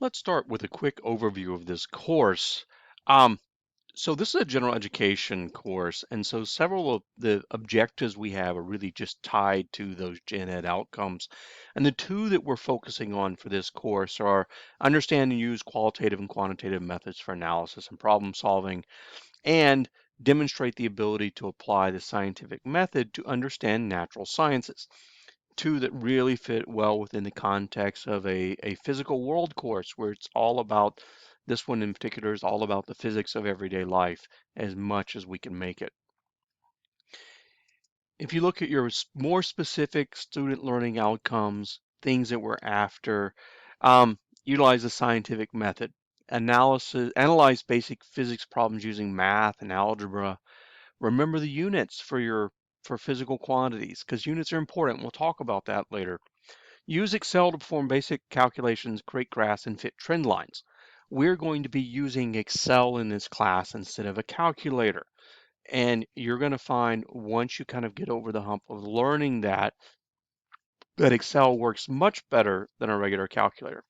Let's start with a quick overview of this course. Um, so this is a general education course, and so several of the objectives we have are really just tied to those gen ed outcomes. And the two that we're focusing on for this course are understand and use qualitative and quantitative methods for analysis and problem solving, and demonstrate the ability to apply the scientific method to understand natural sciences. Two that really fit well within the context of a physical world course where it's all about, this one in particular is all about the physics of everyday life as much as we can make it. If you look at your more specific student learning outcomes, things that we're after, utilize the scientific method. Analyze basic physics problems using math and algebra. Remember the units for physical quantities, because units are important. We'll talk about that later. Use Excel to perform basic calculations, create graphs, and fit trend lines. We're going to be using Excel in this class instead of a calculator. And you're going to find once you kind of get over the hump of learning that, that Excel works much better than a regular calculator.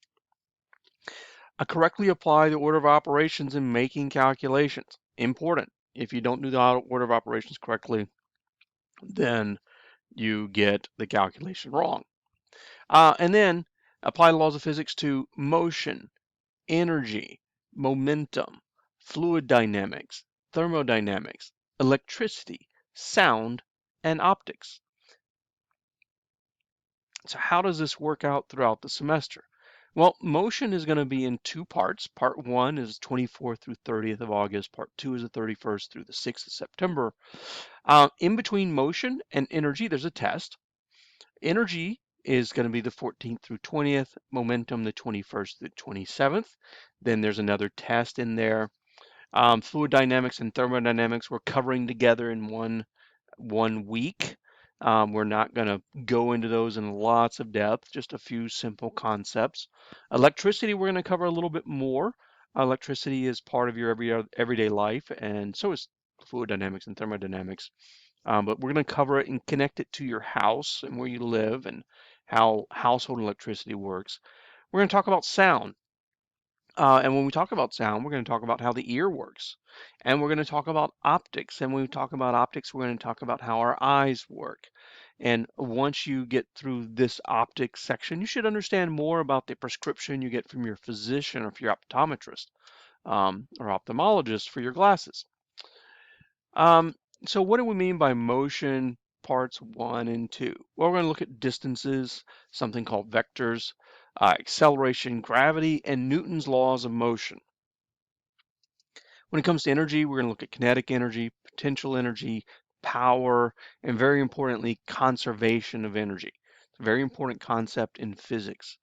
Correctly apply the order of operations in making calculations. Important. If you don't do the order of operations correctly, then you get the calculation wrong. And then apply the laws of physics to motion, energy, momentum, fluid dynamics, thermodynamics, electricity, sound, and optics. So how does this work out throughout the semester? Well, motion is going to be in two parts. Part one is 24th through 30th of August. Part two is the 31st through the 6th of September. In between motion and energy, there's a test. Energy is going to be the 14th through 20th, momentum the 21st through 27th. Then there's another test in there. Fluid dynamics and thermodynamics we're covering together in one week. We're not going to go into those in lots of depth, just a few simple concepts. Electricity we're going to cover a little bit more. Electricity is part of your everyday life, and so is fluid dynamics and thermodynamics. But we're going to cover it and connect it to your house and where you live and how household electricity works. We're going to talk about sound. And when we talk about sound, we're going to talk about how the ear works. And we're going to talk about optics. And when we talk about optics, we're going to talk about how our eyes work. And once you get through this optics section, you should understand more about the prescription you get from your physician or if your optometrist or ophthalmologist for your glasses. Um, so what do we mean by motion parts one and two? Well, we're going to look at distances, something called vectors, acceleration, gravity, and Newton's laws of motion. When it comes to energy, we're going to look at kinetic energy, potential energy, power, and very importantly, conservation of energy. It's a very important concept in physics.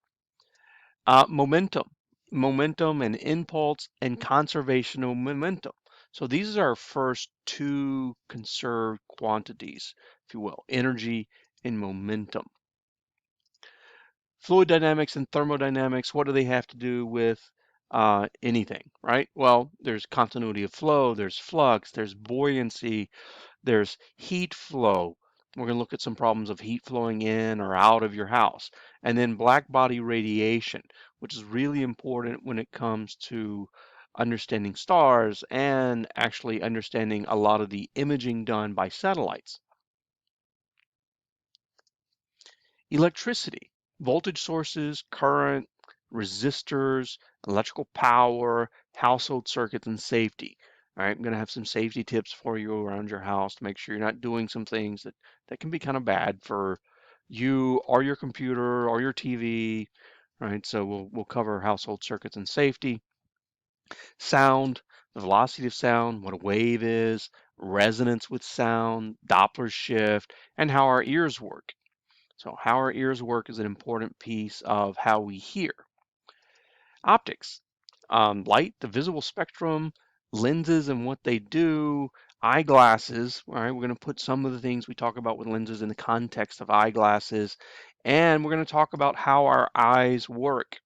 Momentum, momentum and impulse and conservation of momentum. So these are our first two conserved quantities, if you will, energy and momentum. Fluid dynamics and thermodynamics, what do they have to do with anything, right? Well, there's continuity of flow, there's flux, there's buoyancy, there's heat flow. We're going to look at some problems of heat flowing in or out of your house. And then black body radiation, which is really important when it comes to understanding stars and actually understanding a lot of the imaging done by satellites. Electricity, voltage sources, current, resistors, electrical power, household circuits, and safety. All right, I'm going to have some safety tips for you around your house to make sure you're not doing some things that can be kind of bad for you or your computer or your TV. Right, so we'll cover household circuits and safety. Sound, the velocity of sound, what a wave is, resonance with sound, Doppler shift, and how our ears work. So how our ears work is an important piece of how we hear. Optics, light, the visible spectrum, lenses and what they do, eyeglasses, all right, we're going to put some of the things we talk about with lenses in the context of eyeglasses, and we're going to talk about how our eyes work.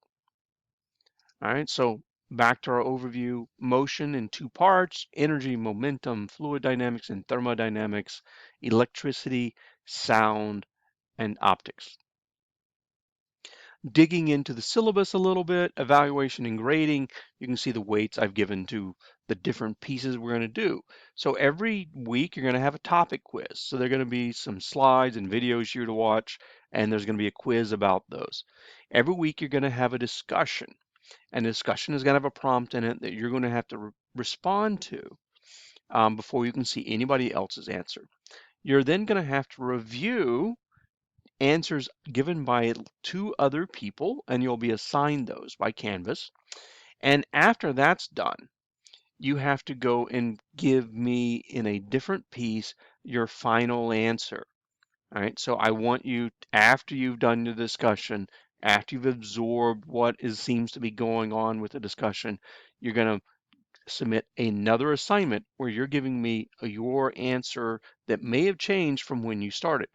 All right, so back to our overview, motion in two parts, energy, momentum, fluid dynamics and thermodynamics, electricity, sound, and optics. Digging into the syllabus a little bit, evaluation and grading, you can see the weights I've given to the different pieces we're going to do. So every week you're going to have a topic quiz. So there are going to be some slides and videos here to watch, and there's going to be a quiz about those. Every week you're going to have a discussion, and the discussion is going to have a prompt in it that you're going to have to respond to before you can see anybody else's answer. You're then going to have to review answers given by 2 other people, and you'll be assigned those by Canvas. And after that's done, you have to go and give me in a different piece your final answer. All right, so I want you, after you've done the discussion, after you've absorbed what seems to be going on with the discussion, you're going to submit another assignment where you're giving me your answer that may have changed from when you started.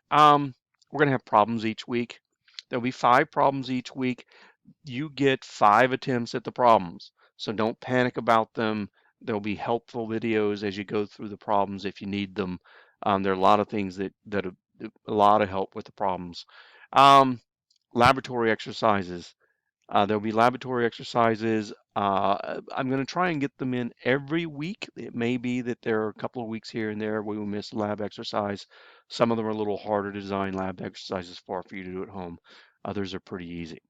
We're going to have problems each week. There'll be 5 problems each week. You get 5 attempts at the problems, so don't panic about them. There'll be helpful videos as you go through the problems if you need them. There are a lot of things that a lot of help with the problems. Um, Laboratory exercises. There'll be laboratory exercises. I'm going to try and get them in every week. It may be that there are a couple of weeks here and there where we miss lab exercise. Some of them are a little harder to design lab exercises for you to do at home. Others are pretty easy.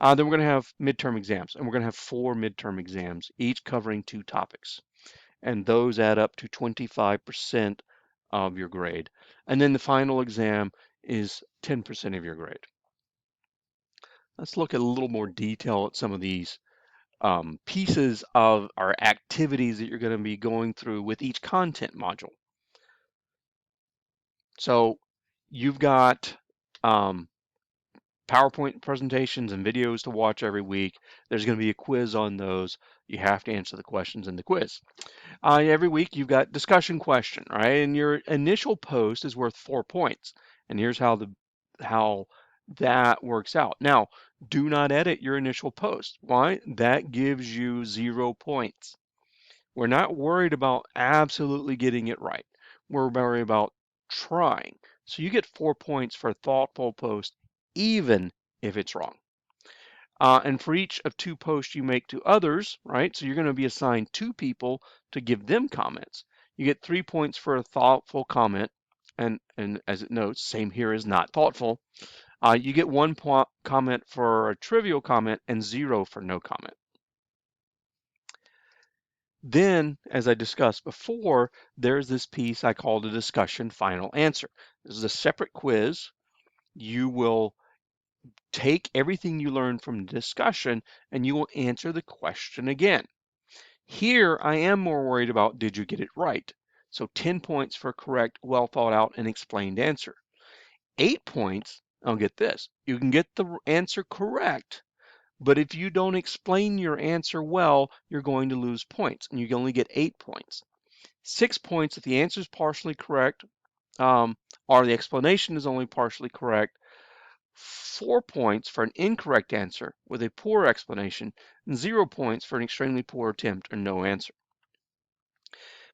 Then we're going to have midterm exams, and we're going to have 4 midterm exams, each covering 2 topics. And those add up to 25% of your grade. And then the final exam is 10% of your grade. Let's look at a little more detail at some of these pieces of our activities that you're going to be going through with each content module. So you've got PowerPoint presentations and videos to watch every week. There's going to be a quiz on those. You have to answer the questions in the quiz. Every week you've got discussion question, right? And your initial post is worth 4 points. And here's how that works out. Now, do not edit your initial post. Why? That gives you 0 points. We're not worried about absolutely getting it right. We're worried about trying. So you get 4 points for a thoughtful post, even if it's wrong. And for each of 2 posts you make to others, right? So you're going to be assigned 2 people to give them comments. You get 3 points for a thoughtful comment, and as it notes, same here is not thoughtful. You get 1 comment for a trivial comment and 0 for no comment. Then, as I discussed before, there's this piece I call the discussion final answer. This is a separate quiz. You will take everything you learned from the discussion and you will answer the question again. Here, I am more worried about did you get it right? So 10 points for correct, well thought out, and explained answer. 8 points, I'll get this. You can get the answer correct, but if you don't explain your answer well, you're going to lose points, and you can only get 8 points. 6 points if the answer is partially correct, or the explanation is only partially correct. 4 points for an incorrect answer with a poor explanation, and 0 points for an extremely poor attempt or no answer.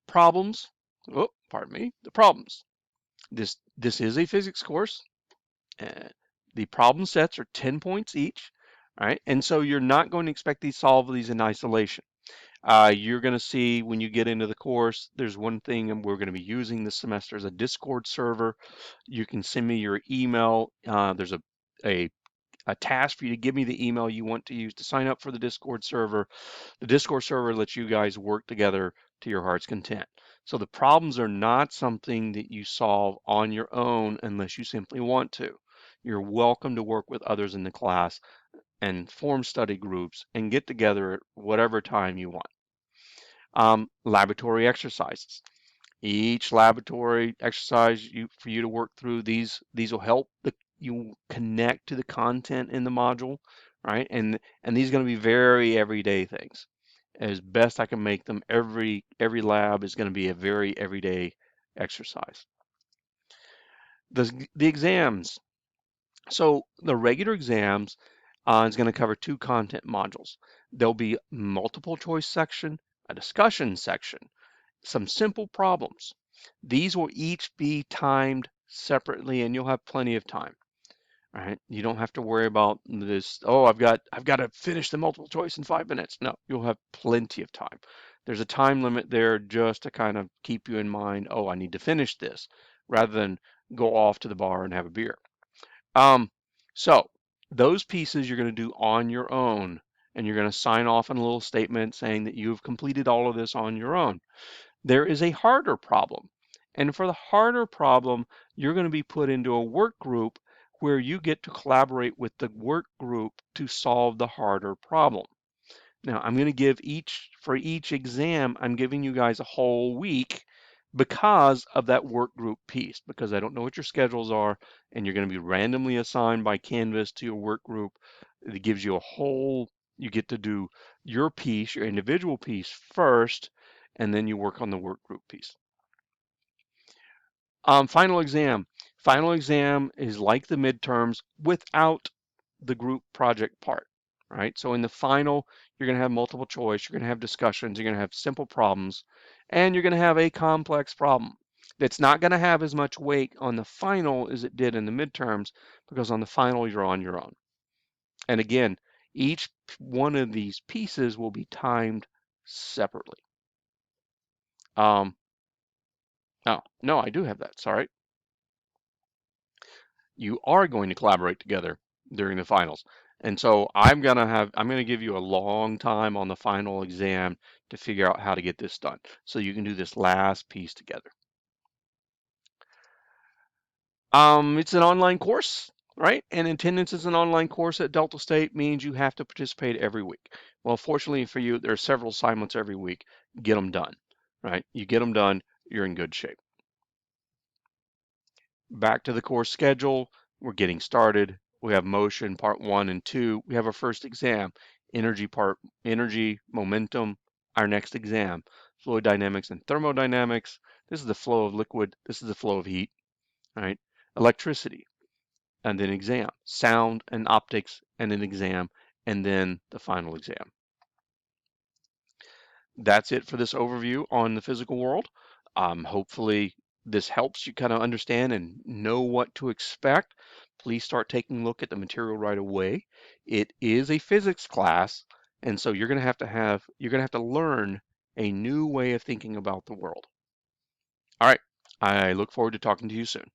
Problems. Oh, pardon me. The problems. This is a physics course. The problem sets are 10 points each. All right, and so you're not going to expect to solve these in isolation. You're going to see when you get into the course, there's one thing and we're going to be using this semester as a Discord server. You can send me your email. There's a task for you to give me the email you want to use to sign up for the Discord server. The Discord server lets you guys work together to your heart's content. So the problems are not something that you solve on your own unless you simply want to. You're welcome to work with others in the class and form study groups and get together at whatever time you want. Laboratory exercises. Each laboratory exercise for you to work through, these will help you connect to the content in the module, right? And these are going to be very everyday things. As best I can make them, every lab is going to be a very everyday exercise. The exams. So the regular exams is going to cover 2 content modules. There'll be multiple choice section, a discussion section, some simple problems. These will each be timed separately and you'll have plenty of time. right? You don't have to worry about this, oh, I've got to finish the multiple choice in 5 minutes. No, you'll have plenty of time. There's a time limit there just to kind of keep you in mind, oh, I need to finish this, rather than go off to the bar and have a beer. Um, so those pieces you're going to do on your own, and you're going to sign off on a little statement saying that you've completed all of this on your own. There is a harder problem. And for the harder problem, you're going to be put into a work group where you get to collaborate with the work group to solve the harder problem. Now, I'm going to give for each exam, I'm giving you guys a whole week because of that work group piece, because I don't know what your schedules are, and you're going to be randomly assigned by Canvas to your work group. It gives you you get to do your piece, your individual piece first, and then you work on the work group piece. Final exam. Final exam is like the midterms without the group project part, right? So in the final, you're going to have multiple choice, you're going to have discussions, you're going to have simple problems, and you're going to have a complex problem. That's not going to have as much weight on the final as it did in the midterms, because on the final, you're on your own. And again, each one of these pieces will be timed separately. Oh, no, I do have that. Sorry. You are going to collaborate together during the finals. And so I'm going to give you a long time on the final exam to figure out how to get this done, so you can do this last piece together. It's an online course, right? And attendance is an online course at Delta State means you have to participate every week. Well, fortunately for you, there are several assignments every week. Get them done, right? You get them done, you're in good shape. Back to the course schedule. We're getting started. We have motion part 1 and 2. We have our first exam, energy, momentum. Our next exam, fluid dynamics and thermodynamics. This is the flow of liquid. This is the flow of heat, right? Electricity, and then exam. Sound and optics, and an exam, and then the final exam. That's it for this overview on the physical world. Hopefully this helps you kind of understand and know what to expect. Please start taking a look at the material right away. It is a physics class, and so you're going to have to learn a new way of thinking about the world. All right, I look forward to talking to you soon.